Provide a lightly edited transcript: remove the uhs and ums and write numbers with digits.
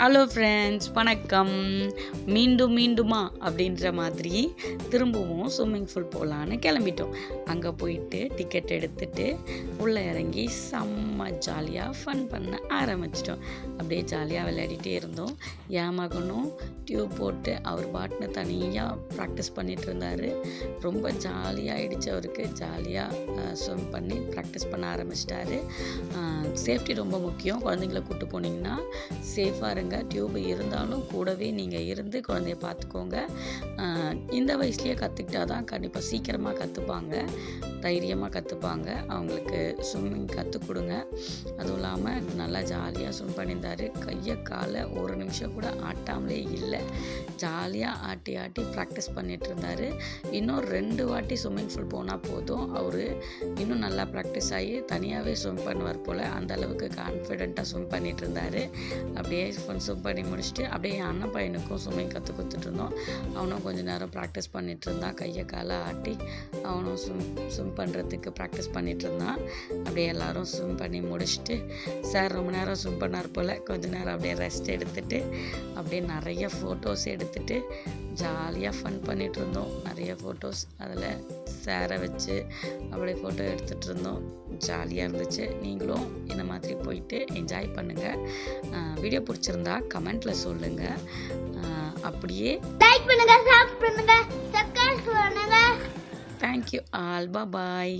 Hello friends, வணக்கம். மீண்டும் மீண்டுமா அப்படின்ற மாதிரி திரும்பவும் ஸ்விம்மிங் பூல் போகலான்னு கிளம்பிட்டோம். அங்கே போயிட்டு டிக்கெட் எடுத்துட்டு உள்ளே இறங்கி செம்ம ஜாலியாக ஃபன் பண்ண ஆரம்பிச்சிட்டோம். அப்படியே ஜாலியாக விளையாடிட்டே இருந்தோம். என் மகனும் டியூப் போட்டு அவர் பாட்டுன்னு தனியாக ப்ராக்டிஸ் பண்ணிகிட்டு இருந்தார். ரொம்ப ஜாலியாகிடுச்சு அவருக்கு. ஜாலியாக ஸ்விம் பண்ணி ப்ராக்டிஸ் பண்ண ஆரம்பிச்சிட்டாரு. சேஃப்டி ரொம்ப முக்கியம். குழந்தைங்கள கூப்பிட்டு போனீங்கன்னா சேஃபாக இருங்க. டியூப் இருந்தாலும் கூடவே நீங்கள் இருந்து குழந்தைய பார்த்துக்கோங்க. இந்த வயசுலேயே கற்றுக்கிட்டா தான் கண்டிப்பாக சீக்கிரமாக கற்றுப்பாங்க, தைரியமாக கற்றுப்பாங்க. அவங்களுக்கு ஸ்விம்மிங் கற்றுக் கொடுங்க. அதுவும் இல்லாமல் நல்லா ஜாலியாக ஸ்விம் பண்ணியிருந்தார். கையை காலை ஒரு நிமிஷம் கூட ஆட்டாமலே இல்லை. ஜாலியாக ஆட்டி ஆட்டி ப்ராக்டிஸ் பண்ணிகிட்டு இருந்தார். இன்னும் 2 வாட்டி ஸ்விம்மிங் பூல் போனால் போதும், அவர் இன்னும் நல்லா ப்ராக்டிஸ் ஆகி தனியாகவே ஸ்விம் பண்ணுவார் போல். அந்த அளவுக்கு கான்ஃபிடெண்ட்டாக ஸ்விம் பண்ணிகிட்டு இருந்தார். அப்படியே ஸ்விம் பண்ணி முடிச்சுட்டு அப்படியே என் அண்ணன் பையனுக்கும் ஸ்விம்மிங் கற்றுக் கொடுத்துட்டு இருந்தோம். அவனும் கொஞ்சம் நேரம் ப்ராக்டிஸ் பண்ணிகிட்டு இருந்தான். கையை காலை ஆட்டி அவனும் ஸ்விம் பண்ணுறதுக்கு ப்ராக்டிஸ் பண்ணிகிட்டு இருந்தான். அப்படியே எல்லோரும் ஸ்விம் பண்ணி முடிச்சுட்டு சார் ரொம்ப நேரம் ஸ்விம் பண்ணார் போல். கொஞ்சம் நேரம் அப்படியே ரெஸ்ட் எடுத்துகிட்டு அப்படியே நிறைய ஃபோட்டோஸ் எடுத்துகிட்டு ஜாலியாக ஃபன் பண்ணிகிட்டு இருந்தோம். நிறைய ஃபோட்டோஸ் அதில் சேரை வச்சு அப்படியே ஃபோட்டோ எடுத்துகிட்டு இருந்தோம். ஜாலியாக இருந்துச்சு. நீங்களும் இந்த மாதிரி போயிட்டு என்ஜாய் பண்ணுங்கள். வீடியோ பிடிச்சிருந்தா கமெண்ட்டில் சொல்லுங்கள். அப்படியே லைக் பண்ணுங்கள், சப்ஸ்கிரைப் பண்ணுங்கள், சப்ஸ்கிரைப் பண்ணுங்கள். Thank you all. பாய்.